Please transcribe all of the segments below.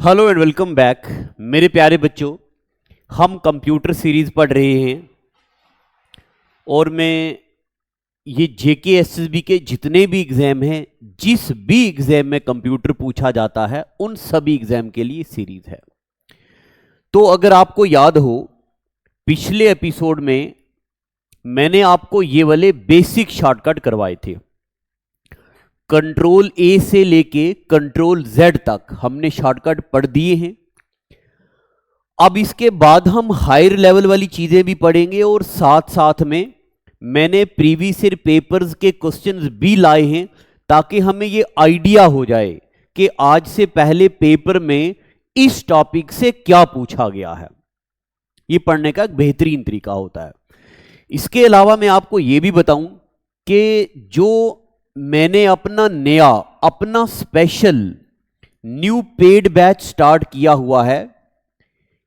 Hello and welcome back मेरे प्यारे बच्चों। हम कंप्यूटर सीरीज पढ़ रहे हैं और मैं ये जेके एसएसबी के जितने भी एग्जाम हैं, जिस भी एग्जाम में कंप्यूटर पूछा जाता है, उन सभी एग्जाम के लिए सीरीज है। तो अगर आपको याद हो, पिछले एपिसोड में मैंने आपको ये वाले बेसिक शॉर्टकट करवाए थे। कंट्रोल ए से लेके कंट्रोल जेड तक हमने शॉर्टकट पढ़ दिए हैं। अब इसके बाद हम हायर लेवल वाली चीजें भी पढ़ेंगे और साथ साथ में मैंने प्रीवियस ईयर पेपर्स के क्वेश्चंस भी लाए हैं, ताकि हमें ये आइडिया हो जाए कि आज से पहले पेपर में इस टॉपिक से क्या पूछा गया है। ये पढ़ने का एक बेहतरीन तरीका होता है। इसके अलावा मैं आपको ये भी बताऊं कि जो मैंने अपना special new paid batch start किया हुआ है,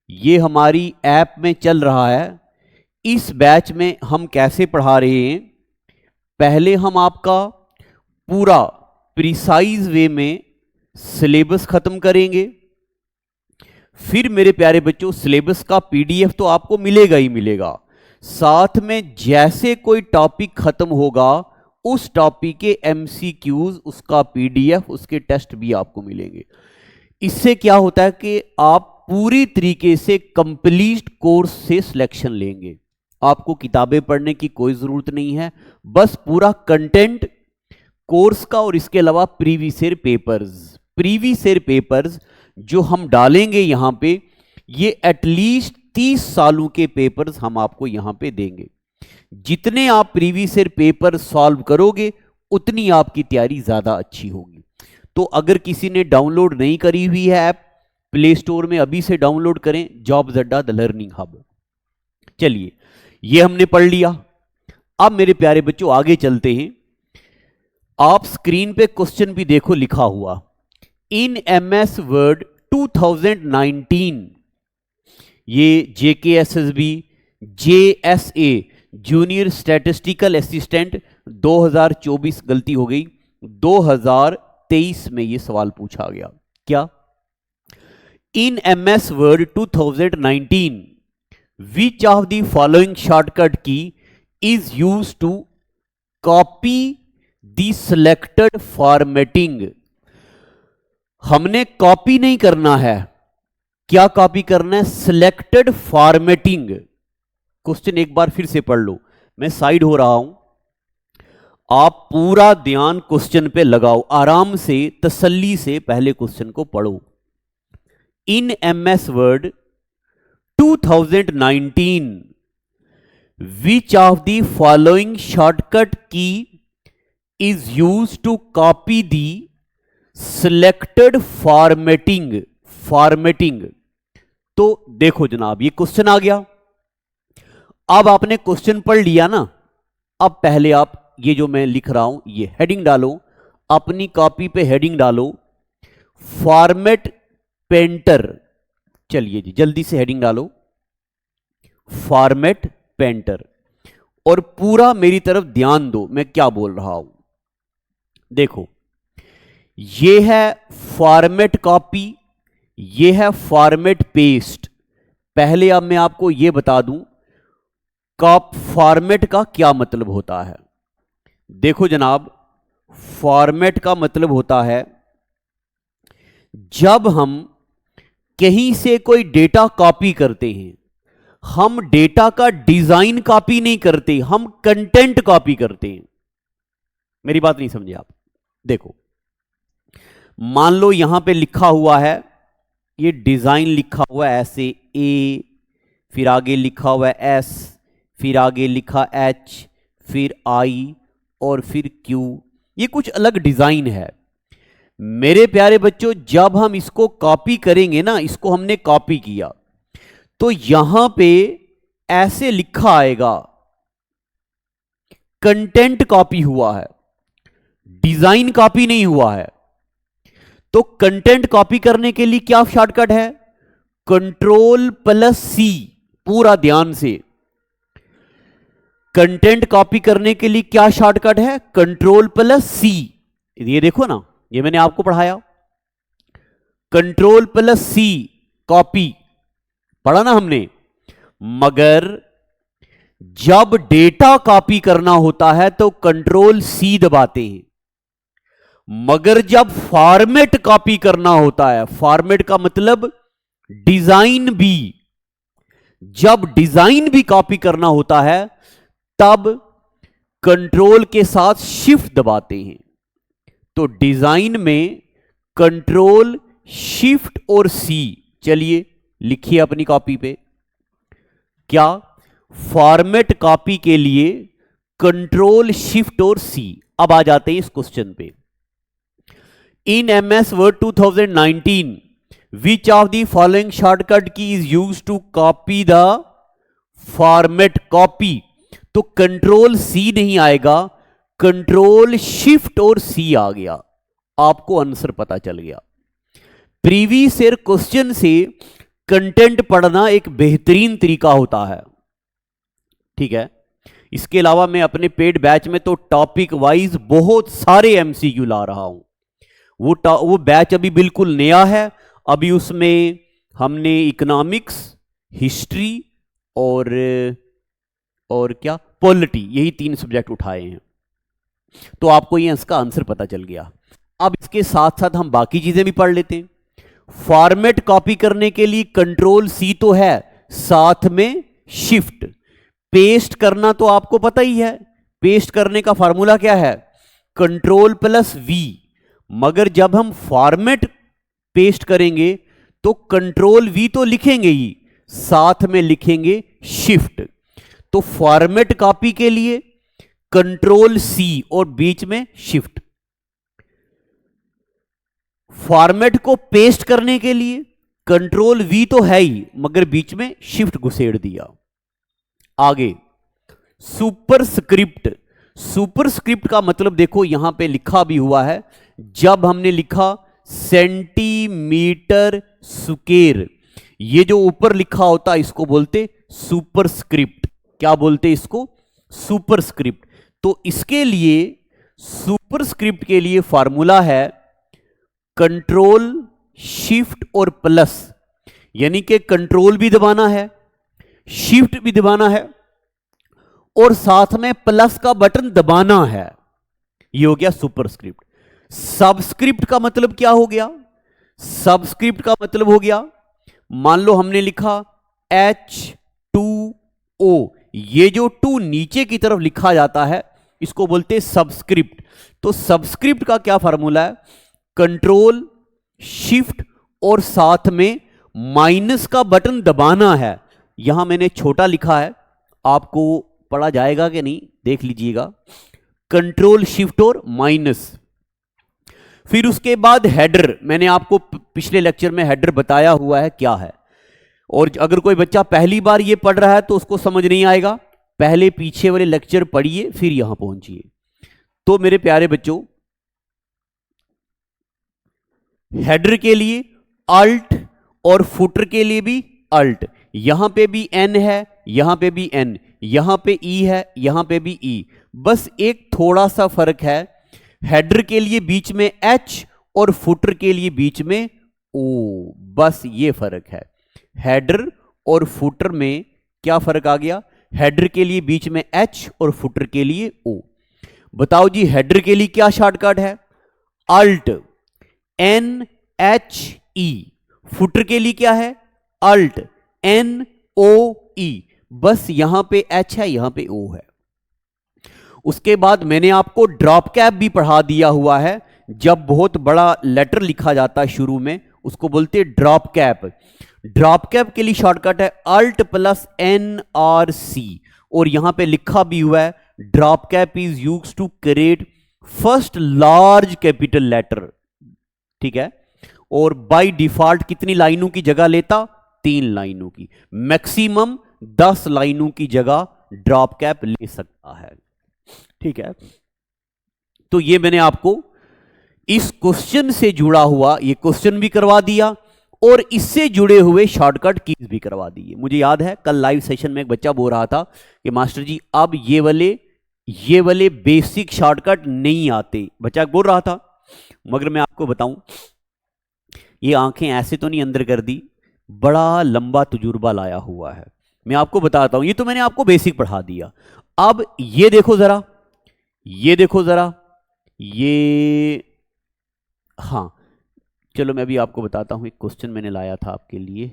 ये हमारी ऐप में चल रहा है। इस बैच में हम कैसे पढ़ा रहे हैं, पहले हम आपका पूरा प्रिसाइज वे में सिलेबस खत्म करेंगे। फिर मेरे प्यारे बच्चों, सिलेबस का पीडीएफ तो आपको मिलेगा ही मिलेगा, साथ में जैसे कोई टॉपिक खत्म होगा उस टॉपिक के एमसीक्यूज, उसका पीडीएफ, उसके टेस्ट भी आपको मिलेंगे। इससे क्या होता है कि आप पूरी तरीके से कंप्लीट कोर्स से सिलेक्शन लेंगे। आपको किताबें पढ़ने की कोई जरूरत नहीं है, बस पूरा कंटेंट कोर्स का और इसके अलावा प्रीवियस ईयर पेपर्स जो हम डालेंगे यहां पे, ये एटलीस्ट 30 सालों के पेपर्स हम आपको यहां पे देंगे। जितने आप प्रीवियस ईयर पेपर सॉल्व करोगे उतनी आपकी तैयारी ज्यादा अच्छी होगी। तो अगर किसी ने डाउनलोड नहीं करी हुई है ऐप, प्ले स्टोर में अभी से डाउनलोड करें, जॉब्स अड्डा द लर्निंग हब। चलिए, ये हमने पढ़ लिया। अब मेरे प्यारे बच्चों आगे चलते हैं। आप स्क्रीन पे क्वेश्चन भी देखो लिखा हुआ, इन एमएस वर्ड 2019। ये JKSSB JSA junior statistical assistant 2024, गलती हो गई, 2023 में ये सवाल पूछा गया। क्या? In MS Word 2019 which of the following shortcut key is used to copy the selected formatting. हमने कॉपी नहीं करना है, क्या कॉपी करना है? Selected formatting. क्वेश्चन एक बार फिर से पढ़ लो, मैं साइड हो रहा हूं, आप पूरा ध्यान क्वेश्चन पे लगाओ, आराम से तसल्ली से पहले क्वेश्चन को पढ़ो। In MS Word 2019 which of the following shortcut key is use to copy the selected formatting. तो देखो जनाब, ये क्वेश्चन आ गया। अब आपने क्वेश्चन पढ़ लिया ना, अब पहले आप ये जो मैं लिख रहा हूं ये हेडिंग डालो, अपनी कॉपी पे हेडिंग डालो, फॉर्मेट पेंटर। चलिए जी, जल्दी से हेडिंग डालो, फॉर्मेट पेंटर, और पूरा मेरी तरफ ध्यान दो मैं क्या बोल रहा हूं। देखो, ये है फॉर्मेट कॉपी, ये है फॉर्मेट पेस्ट। पहले अब मैं आपको ये बता दूं फॉर्मेट का क्या मतलब होता है। देखो जनाब, फॉर्मेट का मतलब होता है जब हम कहीं से कोई डेटा कॉपी करते हैं, हम डेटा का डिजाइन कॉपी नहीं करते, हम कंटेंट कॉपी करते हैं। मेरी बात नहीं समझे आप? देखो, मान लो यहां पे लिखा हुआ है, ये डिजाइन लिखा हुआ है ऐसे ए, फिर आगे लिखा हुआ है एस, फिर आगे लिखा एच, फिर आई और फिर क्यू। ये कुछ अलग डिजाइन है। मेरे प्यारे बच्चों, जब हम इसको कॉपी करेंगे ना, इसको हमने कॉपी किया तो यहां पे ऐसे लिखा आएगा, कंटेंट कॉपी हुआ है, डिजाइन कॉपी नहीं हुआ है। तो कंटेंट कॉपी करने के लिए क्या शॉर्टकट है? Ctrl+C। पूरा ध्यान से, कंटेंट कॉपी करने के लिए क्या शॉर्टकट है? Ctrl+C। ये देखो ना, ये मैंने आपको पढ़ाया। कंट्रोल प्लस सी कॉपी, पढ़ा ना हमने। मगर जब डेटा कॉपी करना होता है तो कंट्रोल सी दबाते हैं, मगर जब फॉर्मेट कॉपी करना होता है, फॉर्मेट का मतलब डिजाइन भी, जब डिजाइन भी कॉपी करना होता है तब कंट्रोल के साथ शिफ्ट दबाते हैं। तो डिजाइन में कंट्रोल शिफ्ट और सी, चलिए लिखिए अपनी कॉपी पे। क्या? फॉर्मेट कॉपी के लिए कंट्रोल शिफ्ट और सी। अब आ जाते हैं इस क्वेश्चन पे। इन MS Word 2019 which of the following shortcut key is used to copy the format copy? तो कंट्रोल सी नहीं आएगा, कंट्रोल शिफ्ट और सी आ गया। आपको आंसर पता चल गया। प्रीवियस ईयर क्वेश्चन से कंटेंट पढ़ना एक बेहतरीन तरीका होता है, ठीक है। इसके अलावा मैं अपने पेड बैच में तो टॉपिक वाइज बहुत सारे MCQ ला रहा हूं। वो बैच अभी बिल्कुल नया है। अभी उसमें हमने इकोनॉमिक्स, हिस्ट्री और क्या, पॉलिटी, यही 3 सब्जेक्ट उठाए हैं। तो आपको ये इसका आंसर पता चल गया। अब इसके साथ साथ हम बाकी चीजें भी पढ़ लेते हैं। फॉर्मेट कॉपी करने के लिए कंट्रोल सी तो है, साथ में शिफ्ट। पेस्ट करना तो आपको पता ही है, पेस्ट करने का फार्मूला क्या है? Control plus V. मगर जब हम फॉर्मेट पेस्ट करेंगे तो कंट्रोल वी तो लिखेंगे ही, साथ में लिखेंगे शिफ्ट। तो फॉर्मेट कॉपी के लिए कंट्रोल सी और बीच में शिफ्ट। फॉर्मेट को पेस्ट करने के लिए कंट्रोल वी तो है ही, मगर बीच में शिफ्ट घुसेड़ दिया। आगे सुपरस्क्रिप्ट। सुपरस्क्रिप्ट का मतलब देखो यहां पे लिखा भी हुआ है। जब हमने लिखा सेंटीमीटर स्क्वायर, ये जो ऊपर लिखा होता है इसको बोलते सुपरस्क्रिप्ट। क्या बोलते इसको? सुपरस्क्रिप्ट। तो इसके लिए सुपरस्क्रिप्ट के लिए फार्मूला है कंट्रोल शिफ्ट और प्लस, यानी कि कंट्रोल भी दबाना है, शिफ्ट भी दबाना है और साथ में प्लस का बटन दबाना है। ये हो गया सुपरस्क्रिप्ट। सबस्क्रिप्ट का मतलब क्या हो गया? सबस्क्रिप्ट का मतलब हो गया, मान लो हमने लिखा H2O, ये जो 2 नीचे की तरफ लिखा जाता है इसको बोलते हैं सबस्क्रिप्ट। तो सबस्क्रिप्ट का क्या फार्मूला है? कंट्रोल शिफ्ट और साथ में माइनस का बटन दबाना है। यहां मैंने छोटा लिखा है, आपको पढ़ा जाएगा कि नहीं देख लीजिएगा। कंट्रोल शिफ्ट और माइनस। फिर उसके बाद हेडर, मैंने आपको पिछले लेक्चर में हेडर बताया हुआ है क्या है। और अगर कोई बच्चा पहली बार ये पढ़ रहा है तो उसको समझ नहीं आएगा, पहले पीछे वाले लेक्चर पढ़िए फिर यहां पहुंचिए। तो मेरे प्यारे बच्चों, हेडर के लिए अल्ट और फुटर के लिए भी अल्ट। यहां पे भी एन है, यहां पे भी एन, यहां पे ई है, यहां पे भी ई। बस एक थोड़ा सा फर्क है, हेडर के लिए बीच में एच और फुटर के लिए बीच में ओ, बस ये फर्क है। हेडर और फुटर में क्या फर्क आ गया? हेडर के लिए बीच में एच और फुटर के लिए ओ। बताओ जी, हेडर के लिए क्या शॉर्टकट है? Alt NHE। फुटर के लिए क्या है? Alt NOE। बस यहां पे H है, यहां पे O है। उसके बाद मैंने आपको ड्रॉप कैप भी पढ़ा दिया हुआ है। जब बहुत बड़ा लेटर लिखा जाता है शुरू में उसको बोलते हैं ड्रॉप कैप। ड्रॉप कैप के लिए शॉर्टकट है अल्ट प्लस NRC। और यहां पे लिखा भी हुआ है drop cap is used to create first large capital letter, ठीक है। और बाय डिफॉल्ट कितनी लाइनों की जगह लेता? 3 लाइनों की। मैक्सिमम 10 लाइनों की जगह ड्रॉप कैप ले सकता है, ठीक है। तो ये मैंने आपको इस क्वेश्चन से जुड़ा हुआ ये क्वेश्चन भी करवा दिया और इससे जुड़े हुए शॉर्टकट कीज भी करवा दिए। मुझे याद है कल लाइव सेशन में एक बच्चा बोल रहा था कि मास्टर जी अब ये वाले बेसिक शॉर्टकट नहीं आते, बच्चा बोल रहा था। मगर मैं आपको बताऊं, ये आंखें ऐसे तो नहीं अंदर कर दी, बड़ा लंबा तजुर्बा लाया हुआ है। मैं आपको बताता हूं, ये तो मैंने आपको बेसिक पढ़ा दिया। अब ये देखो जरा, ये देखो जरा, ये, हाँ चलो मैं अभी आपको बताता हूं। एक क्वेश्चन मैंने लाया था आपके लिए,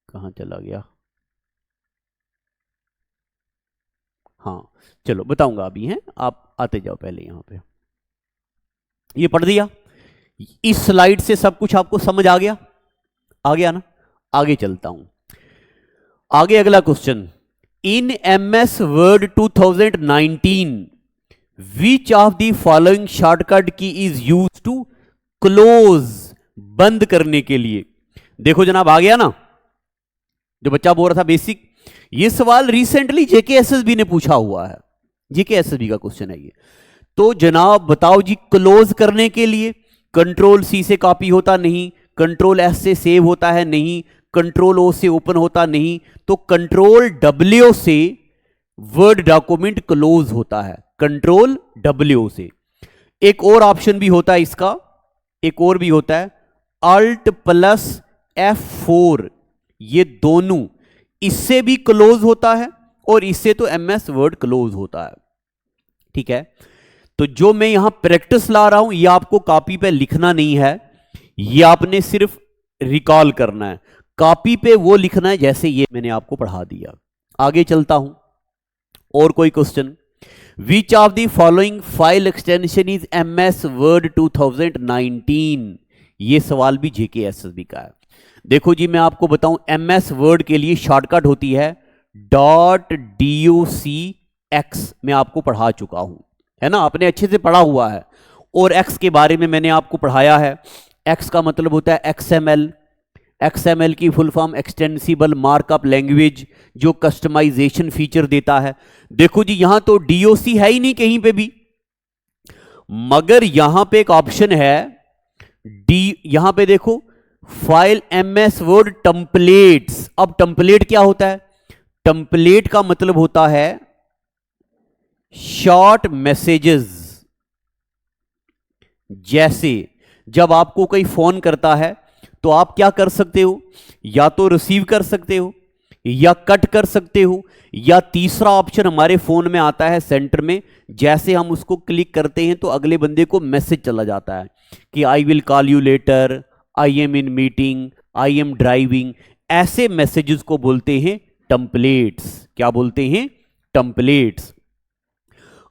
कहां चला गया, हाँ चलो बताऊंगा अभी, हैं आप आते जाओ पहले यहां पे। ये पढ़ दिया, इस स्लाइड से सब कुछ आपको समझ आ गया, आ गया ना। आगे चलता हूं, आगे अगला question, in MS Word 2019 which of the following shortcut key is use to close, बंद करने के लिए। देखो जनाब आ गया ना, जो बच्चा बोल रहा था बेसिक, ये सवाल रिसेंटली JKSSB ने पूछा हुआ है, JKSSB का क्वेश्चन है ये। तो जनाब बताओ जी, क्लोज करने के लिए Ctrl+C से कॉपी होता नहीं, Ctrl+S से सेव होता है नहीं, Ctrl+O से ओपन होता नहीं, तो Ctrl+W से वर्ड डॉक्यूमेंट क्लोज होता है, Ctrl+W से। एक और ऑप्शन भी होता है इसका, एक और भी होता है Alt+F4, ये दोनों, इससे भी क्लोज होता है और इससे तो MS वर्ड क्लोज होता है। ठीक है, तो जो मैं यहां प्रैक्टिस ला रहा हूं, ये आपको कॉपी पे लिखना नहीं है, ये आपने सिर्फ रिकॉल करना है। कॉपी पे वो लिखना है जैसे ये मैंने आपको पढ़ा दिया। आगे चलता हूं, और कोई question, which of the following file extension is MS Word 2019, ये सवाल भी JKSSB का है। देखो जी मैं आपको बताऊं, MS वर्ड के लिए शॉर्टकट होती है .docx, मैं आपको पढ़ा चुका हूं, है ना, आपने अच्छे से पढ़ा हुआ है। और X के बारे में मैंने आपको पढ़ाया है। X का मतलब होता है XML, XML की full form extensible markup language, जो कस्टमाइजेशन फीचर देता है। देखो जी यहां तो DOC है ही नहीं कहीं पे भी, मगर यहां पे एक ऑप्शन है यहां पे देखो, फाइल MS वर्ड टेम्पलेट्स। अब टेम्पलेट क्या होता है? टेम्पलेट का मतलब होता है शॉर्ट मैसेजेस। जैसे जब आपको कोई फोन करता है तो आप क्या कर सकते हो, या तो रिसीव कर सकते हो या कट कर सकते हो, या तीसरा ऑप्शन हमारे फोन में आता है सेंटर में, जैसे हम उसको क्लिक करते हैं तो अगले बंदे को मैसेज चला जाता है कि I will call you later, I am in meeting, I am driving. ऐसे मैसेजेस को बोलते हैं टेम्पलेट्स। क्या बोलते हैं? टेम्पलेट्स।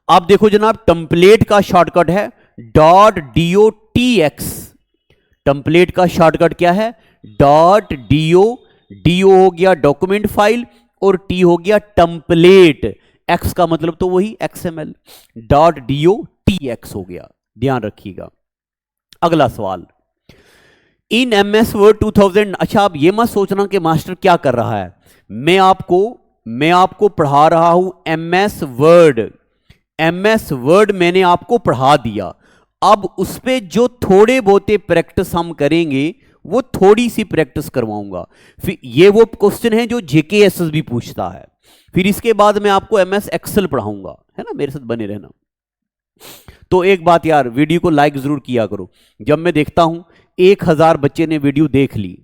आप देखो जनाब, टेम्पलेट का शॉर्टकट है .docx। टेम्पलेट का शॉर्टकट क्या है? .do। do हो गया डॉक्यूमेंट फाइल और T हो गया टेम्पलेट। X का मतलब तो वही XML, .docx हो गया, ध्यान रखिएगा। अगला सवाल, इन MS वर्ड 2000। अच्छा, आप ये मत सोचना कि मास्टर क्या कर रहा है, मैं आपको पढ़ा रहा हूं MS वर्ड। MS वर्ड मैंने आपको पढ़ा दिया, अब उस पे जो थोड़े बहुते प्रैक्टिस हम करेंगे, वो थोड़ी सी प्रैक्टिस करवाऊंगा। फिर ये वो क्वेश्चन है जो JKSSB पूछता है। फिर इसके बाद मैं आपको MS एक्सेल पढ़ाऊंगा, है ना, मेरे साथ बने रहना। तो एक बात यार, वीडियो को लाइक जरूर किया करो। जब मैं देखता हूं 1000 बच्चे ने वीडियो देख ली,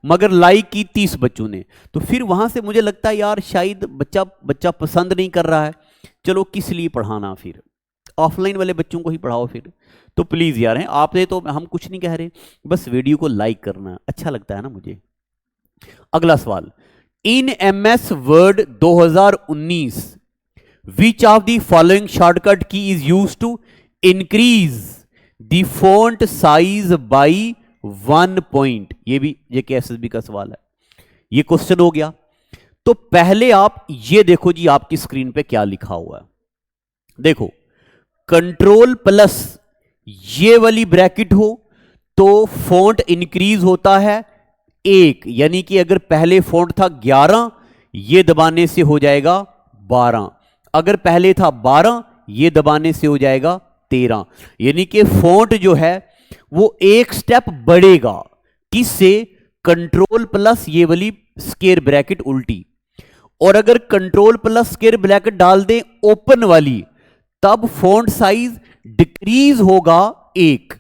मगर लाइक की 30 बच्चों ने, तो फिर वहां से मुझे लगता है यार शायद बच्चा पसंद नहीं कर रहा है, चलो किस लिए पढ़ाना, फिर ऑफलाइन वाले बच्चों को ही पढ़ाओ फिर। तो प्लीज यार, हैं आपने, तो हम कुछ नहीं कह रहे, बस वीडियो को लाइक करना, अच्छा लगता है ना मुझे। अगला सवाल, in MS Word 2019 which of the following shortcut key is use to increase the font size by 1 point. ये भी JKSSB का सवाल है, ये क्वेश्चन हो गया। तो पहले आप ये देखो जी, आपकी स्क्रीन पे क्या लिखा हुआ है, देखो Ctrl+ ये वाली ब्रैकेट हो तो फॉन्ट इंक्रीज होता है 1, यानी कि अगर पहले फॉन्ट था 11, ये दबाने से हो जाएगा 12। अगर पहले था 12, ये दबाने से हो जाएगा 13। यानी कि फॉन्ट जो है वो एक स्टेप बढ़ेगा, किससे? Ctrl+ ये वाली स्क्वायर ब्रैकेट उल्टी। और अगर Ctrl+ स्क्वायर ब्रैकेट डाल दें ओपन वाली, तब फॉन्ट साइज डिक्रीज होगा 1।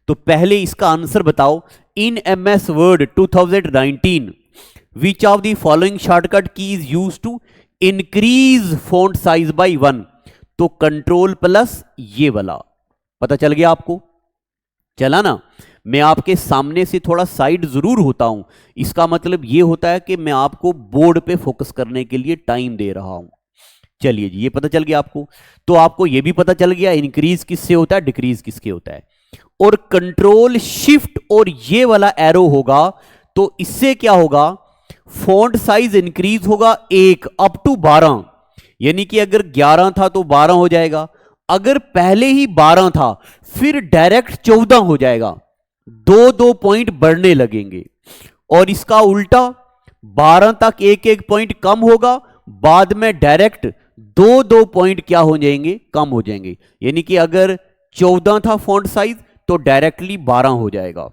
तो पहले इसका आंसर बताओ। In MS Word 2019 which of the following shortcut key is use to increase font size by 1? तो कंट्रोल प्लस ये वाला, पता चल गया आपको? चला ना? मैं आपके सामने से थोड़ा साइड जरूर होता हूं, इसका मतलब यह होता है कि मैं आपको बोर्ड पे फोकस करने के लिए टाइम दे रहा हूं। चलिए जी, ये पता चल गया आपको। तो आपको यह भी पता चल गया इंक्रीज किससे होता है, डिक्रीज किसके होता है। और कंट्रोल शिफ्ट और ये वाला एरो होगा तो इससे क्या होगा, फॉन्ट साइज इंक्रीज होगा 1 अप टू 12, यानी कि अगर 11 था तो 12 हो जाएगा, अगर पहले ही 12 था फिर डायरेक्ट 14 हो जाएगा, 2-2 पॉइंट बढ़ने लगेंगे। और इसका उल्टा 12 तक 1-1 पॉइंट कम होगा, बाद में डायरेक्ट 2-2 पॉइंट क्या हो जाएंगे, कम हो जाएंगे। यानी कि अगर 14 था फॉन्ट साइज तो डायरेक्टली 12 हो जाएगा।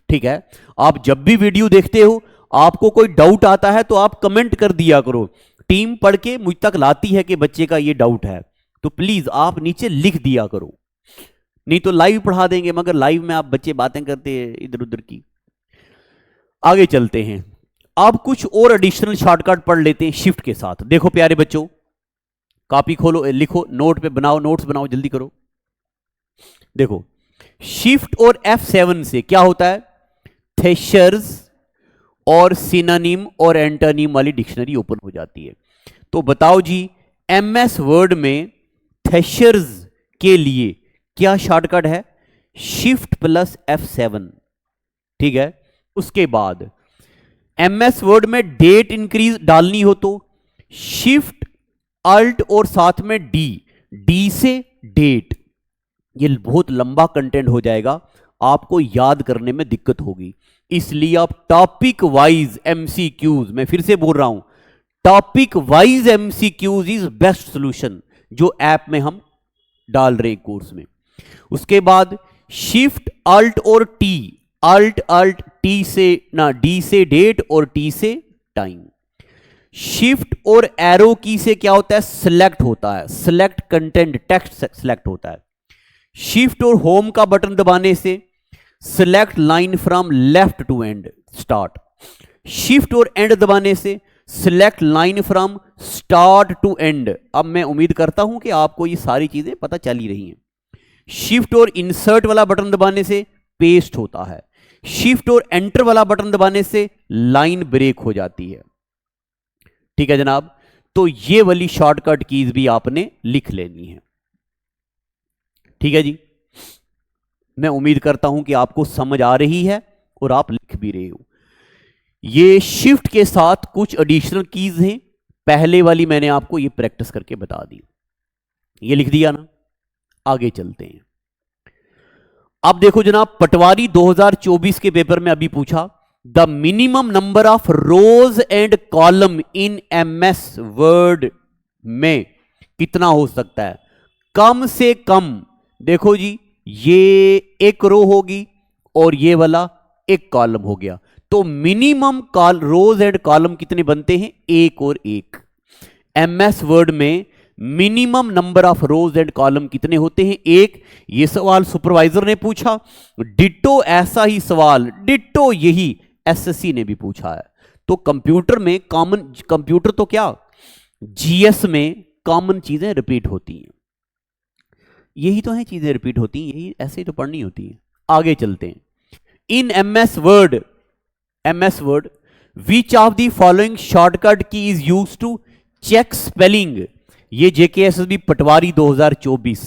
ठीक है, आप जब भी वीडियो देखते हो आपको कोई डाउट आता है तो आप कमेंट कर दिया करो, टीम पढ़ के मुझ तक लाती है कि बच्चे का ये डाउट है, तो प्लीज आप नीचे लिख दिया करो, नहीं तो लाइव पढ़ा देंगे, मगर लाइव में आप बच्चे बातें करते हैं इधर उधर की। आगे चलते हैं, अब कुछ और एडिशनल शॉर्टकट पढ़ लेते हैं शिफ्ट के साथ। देखो प्यारे बच्चों, कॉपी खोलो, लिखो, नोट पे बनाओ, नोट्स बनाओ, जल्दी करो। देखो शिफ्ट और F7 से क्या होता है, थेशर्स और सिनोनिम और एंटोनिम वाली डिक्शनरी ओपन हो जाती है। तो बताओ जी, MS वर्ड में थेशर्स के लिए क्या शॉर्टकट है, शिफ्ट प्लस F7। ठीक है, उसके बाद MS वर्ड में डेट इंक्रीज डालनी हो तो शिफ्ट अल्ट और साथ में डी से डेट। ये बहुत लंबा कंटेंट हो जाएगा, आपको याद करने में दिक्कत होगी, इसलिए आप टॉपिक वाइज MCQs, मैं फिर से बोल रहा हूं, topic wise MCQs is best solution जो ऐप में हम डाल रहे हैं कोर्स में। उसके बाद शिफ्ट अल्ट और टी, अल्ट टी से ना, डी से डेट और टी से टाइम। शिफ्ट और एरो की से क्या होता है, सिलेक्ट होता है, सिलेक्ट कंटेंट, टेक्स्ट सिलेक्ट होता है। शिफ्ट और होम का बटन दबाने से select line from left to end start. Shift और एंड दबाने से select line from start to end. अब मैं उम्मीद करता हूं कि आपको ये सारी चीजें पता चल ही रही हैं। शिफ्ट और इंसर्ट वाला बटन दबाने से पेस्ट होता है। शिफ्ट और एंटर वाला बटन दबाने से लाइन ब्रेक हो जाती है। ठीक है जनाब, तो ये वाली शॉर्टकट कीज भी आपने लिख लेनी है। ठीक है जी, मैं उम्मीद करता हूं कि आपको समझ आ रही है और आप लिख भी रहे हो। ये शिफ्ट के साथ कुछ एडिशनल कीज हैं, पहले वाली मैंने आपको ये प्रैक्टिस करके बता दी, ये लिख दिया ना। आगे चलते हैं। अब देखो जनाब, पटवारी 2024 के पेपर में अभी पूछा, the minimum number of rose and column in MS word में कितना हो सकता है, कम से कम। देखो जी, ये एक रो होगी और ये वाला एक कॉलम हो गया, तो मिनिमम रोज एंड कॉलम कितने बनते हैं, 1 और 1। MS वर्ड में minimum number of rose and column कितने होते हैं, 1। ये सवाल सुपरवाइजर ने पूछा, डिट्टो ऐसा ही सवाल, डिट्टो यही SSC ने भी पूछा है। तो कंप्यूटर में कॉमन, कंप्यूटर तो क्या, GS में कॉमन चीजें रिपीट होती हैं, यही तो है, चीजें रिपीट होती हैं, यही ऐसे ही तो पढ़नी होती है। आगे चलते हैं। In MS Word which of the following shortcut key is use to check spelling. ये JKSSB पटवारी 2024।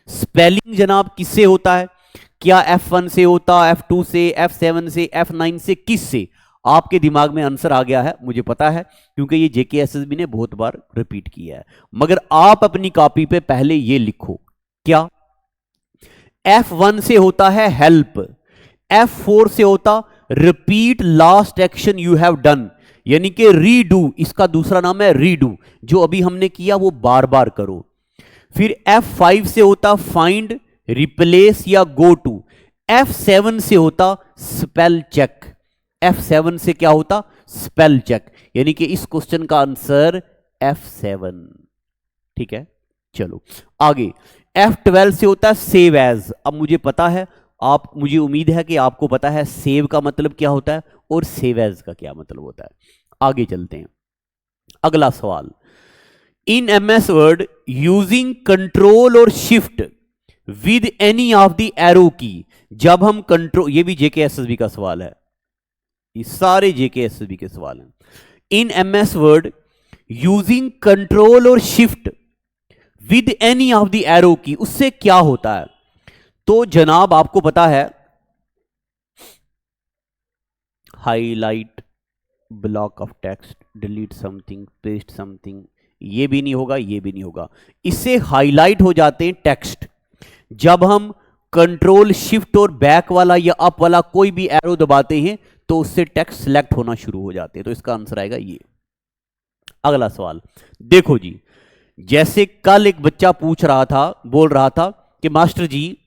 स्पेलिंग जनाब किससे होता है, क्या F1 से होता, F2 से, F7 से, F9 से, किस से? आपके दिमाग में आंसर आ गया है, मुझे पता है, क्योंकि ये JKSSB ने बहुत बार रिपीट किया है। मगर आप अपनी कॉपी पे पहले ये लिखो, क्या F1 से होता है हेल्प, F4 से होता repeat last action you have done, यानी कि रीडू, इसका दूसरा नाम है रीडू, जो अभी हमने किया वो बार बार करो। फिर F5 से होता फाइंड, रिप्लेस या गो टू। F7 से होता स्पेल चेक, F7 से क्या होता, स्पेल चेक, यानी कि इस क्वेश्चन का आंसर F7। ठीक है, चलो आगे। F12 से होता है सेव एज। अब मुझे पता है आप, मुझे उम्मीद है कि आपको पता है सेव का मतलब क्या होता है और सेव एज का क्या मतलब होता है। आगे चलते हैं। अगला सवाल, in MS Word using control और shift with any of the arrow key, जब हम कंट्रोल, ये भी जेकेएसएसबी का सवाल है, ये सारे जेकेएसएसबी के सवाल हैं। In MS Word using control और shift with any of the arrow key, उससे क्या होता है? तो जनाब आपको पता है, highlight, block of text, delete something, paste something, ये भी नहीं होगा, ये भी नहीं होगा। इससे हाईलाइट हो जाते हैं टेक्स्ट। जब हम कंट्रोल शिफ्ट और बैक वाला या अप वाला कोई भी एरो दबाते हैं तो उससे टेक्स्ट सिलेक्ट होना शुरू हो जाते हैं। तो इसका आंसर आएगा ये। अगला सवाल देखो जी, जैसे कल एक बच्चा पूछ रहा था, बोल रहा था कि मास्टर जी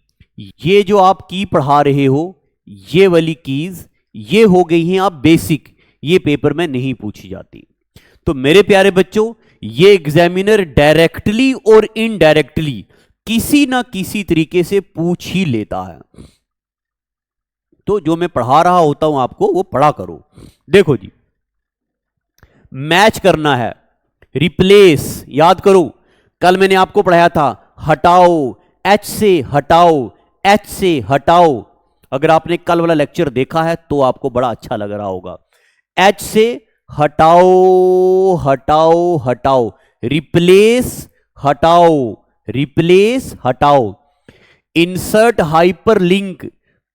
ये जो आप की पढ़ा रहे हो, ये वाली कीज ये हो गई हैं आप बेसिक, ये पेपर में नहीं पूछी जाती। तो मेरे प्यारे बच्चों, ये एग्जामिनर डायरेक्टली और इनडायरेक्टली किसी ना किसी तरीके से पूछ ही लेता है। तो जो मैं पढ़ा रहा होता हूं आपको वो पढ़ा करो। देखो जी, मैच करना है, रिप्लेस, याद करो कल मैंने आपको पढ़ाया था, हटाओ, एच से हटाओ, एच से हटाओ। अगर आपने कल वाला लेक्चर देखा है तो आपको बड़ा अच्छा लग रहा होगा। एच से हटाओ, हटाओ, हटाओ, रिप्लेस, हटाओ, रिप्लेस, हटाओ, इंसर्ट हाइपरलिंक,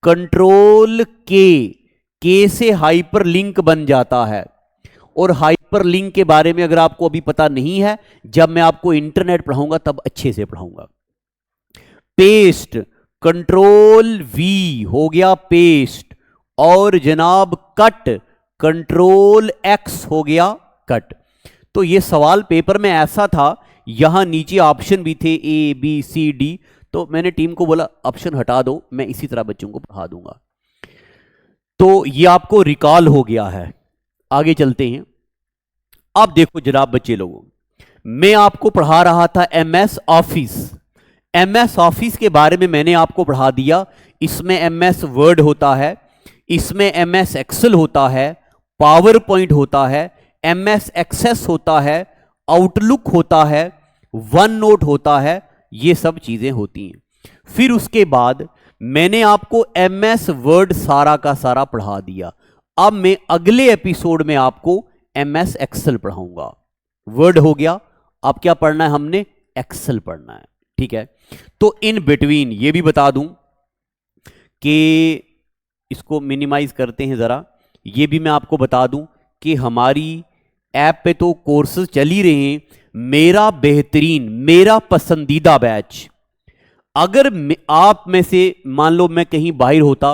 कंट्रोल के से हाइपरलिंक बन जाता है। और हाइपरलिंक के बारे में अगर आपको अभी पता नहीं है, जब मैं आपको इंटरनेट पढ़ाऊंगा तब अच्छे से पढ़ाऊंगा। पेस्ट, कंट्रोल वी हो गया पेस्ट, और जनाब कट, कंट्रोल एक्स हो गया कट। तो ये सवाल पेपर में ऐसा था, यहां नीचे ऑप्शन भी थे ए बी सी डी, तो मैंने टीम को बोला ऑप्शन हटा दो, मैं इसी तरह बच्चों को पढ़ा दूंगा। तो ये आपको रिकॉल हो गया है। आगे चलते हैं। अब देखो जनाब बच्चे लोगों, मैं आपको पढ़ा रहा था एमएस ऑफिस। एमएस ऑफिस के बारे में मैंने आपको पढ़ा दिया। इसमें एमएस वर्ड होता है, इसमें एमएस एक्सेल होता है, पावर पॉइंट होता है, एमएस एक्सेस होता है, आउटलुक होता है, वन नोट होता है, ये सब चीजें होती हैं। फिर उसके बाद मैंने आपको एमएस वर्ड सारा का सारा पढ़ा दिया। अब मैं अगले एपिसोड में आपको एमएस एक्सेल पढ़ाऊंगा। वर्ड हो गया, अब क्या पढ़ना है हमने? एक्सेल पढ़ना है, ठीक है। तो इन बिटवीन ये भी बता दूं कि इसको मिनिमाइज करते हैं जरा, ये भी मैं आपको बता दूं कि हमारी ऐप पे तो कोर्सेज चल ही रहे हैं। मेरा बेहतरीन, मेरा पसंदीदा बैच, अगर आप में से मान लो मैं कहीं बाहर होता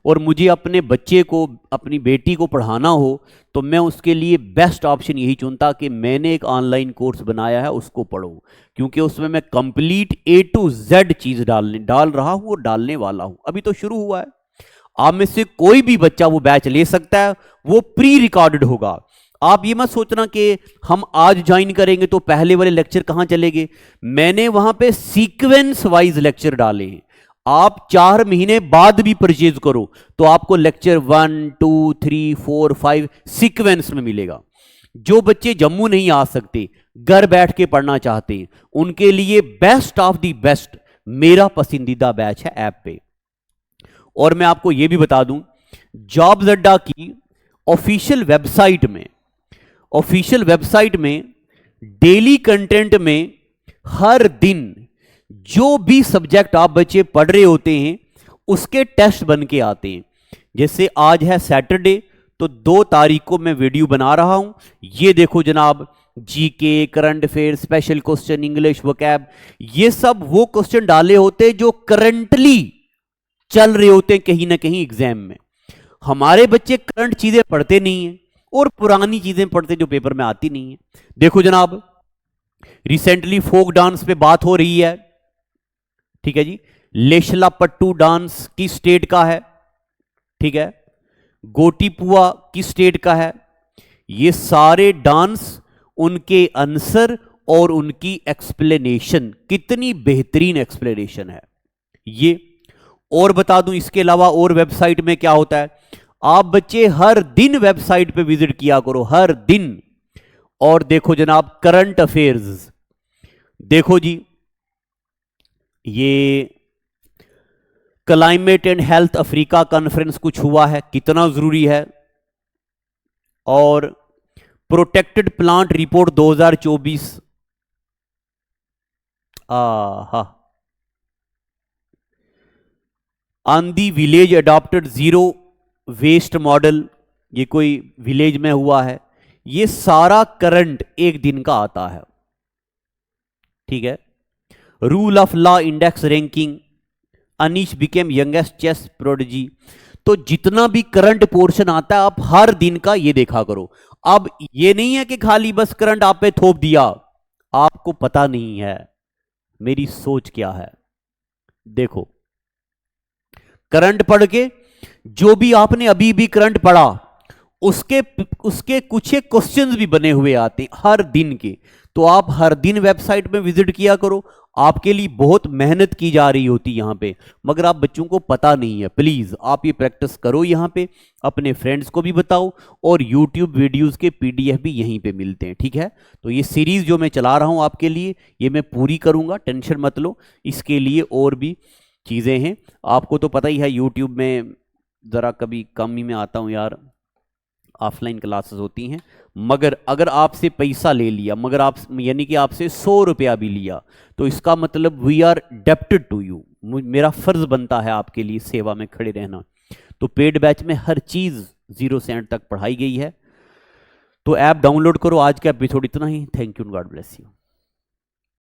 और मुझे अपने बच्चे को, अपनी बेटी को पढ़ाना हो, तो मैं उसके लिए बेस्ट ऑप्शन यही चुनता कि मैंने एक ऑनलाइन कोर्स बनाया है उसको पढ़ो, क्योंकि उसमें मैं कंप्लीट A to Z चीज डाल रहा हूं और डालने वाला हूं। अभी तो शुरू हुआ है, आप में से कोई भी बच्चा वो बैच ले सकता है, वो प्री रिकॉर्डेड होगा। आप ये मत सोचना कि हम आज ज्वाइन करेंगे तो पहले वाले लेक्चर कहां चलेंगे। मैंने वहां पे सीक्वेंस वाइज लेक्चर डाले हैं। आप 4 महीने बाद भी परचेज करो तो आपको लेक्चर 1 2 3 4 5 सीक्वेंस में मिलेगा। जो बच्चे जम्मू नहीं आ सकते, घर बैठ के पढ़ना चाहते हैं, उनके लिए बेस्ट ऑफ द बेस्ट मेरा पसंदीदा बैच है ऐप पे। और मैं आपको यह भी बता दूं, जॉब्स अड्डा की ऑफिशियल वेबसाइट में डेली कंटेंट में हर दिन जो भी सब्जेक्ट आप बच्चे पढ़ रहे होते हैं उसके टेस्ट बन के आते हैं। जैसे आज है सैटरडे, तो 2 तारीख को मैं वीडियो बना रहा हूं। ये देखो जनाब, GK, current affair, special question, English vocab, ये सब वो क्वेश्चन डाले होते हैं जो करंटली चल रहे होते हैं कहीं ना कहीं एग्जाम में। हमारे बच्चे करंट चीजें पढ़ते नहीं हैं और पुरानी चीजें पढ़ते जो पेपर में आती नहीं है। देखो जनाब, रिसेंटली फोक डांस पे बात हो रही है, ठीक है जी। लेशला पट्टू डांस किस स्टेट का है, ठीक है। गोटीपुआ किस स्टेट का है। ये सारे डांस, उनके आंसर और उनकी एक्सप्लेनेशन, कितनी बेहतरीन एक्सप्लेनेशन है ये। और बता दूं इसके अलावा और वेबसाइट में क्या होता है, आप बच्चे हर दिन वेबसाइट पे विजिट किया करो, हर दिन। और देखो जनाब करंट अफेयर्स, देखो जी ये climate and health Africa conference कुछ हुआ है, कितना जरूरी है। और प्रोटेक्टेड प्लांट रिपोर्ट 2024, हा on the village adopted zero waste model, ये कोई विलेज में हुआ है। ये सारा करंट एक दिन का आता है, ठीक है। Rule of law index ranking, Anish became youngest chess prodigy. तो जितना भी करंट पोर्शन आता है आप हर दिन का ये देखा करो। अब ये नहीं है कि खाली बस करंट आप पे थोप दिया, आपको पता नहीं है मेरी सोच क्या है। देखो करंट पढ़ के जो भी आपने अभी भी करंट पढ़ा उसके कुछ एक क्वेश्चंस भी बने हुए आते हैं हर दिन के। तो आप हर दिन वेबसाइट में विजिट किया करो, आपके लिए बहुत मेहनत की जा रही होती यहां पे, मगर आप बच्चों को पता नहीं है। प्लीज आप ये प्रैक्टिस करो यहां पे, अपने फ्रेंड्स को भी बताओ, और यूट्यूब वीडियोस के पीडीएफ भी यहीं पे मिलते हैं, ठीक है। तो ये सीरीज जो मैं चला रहा हूं आपके लिए, ये मैं पूरी करूंगा, टेंशन मत लो। इसके लिए और भी चीजें हैं, आपको तो पता ही है यूट्यूब में जरा कभी कम ही में आता हूं यार, ऑफलाइन क्लासेस होती हैं। मगर अगर आपसे पैसा ले लिया, मगर आप यानी कि आपसे 100 रुपया भी लिया, तो इसका मतलब वी आर डेप्टेड टू यू, मेरा फर्ज बनता है आपके लिए सेवा में खड़े रहना। तो पेड बैच में हर चीज 0 से 8 तक पढ़ाई गई है। तो ऐप डाउनलोड करो। आज का एपिसोड इतना ही। Thank you, God bless you.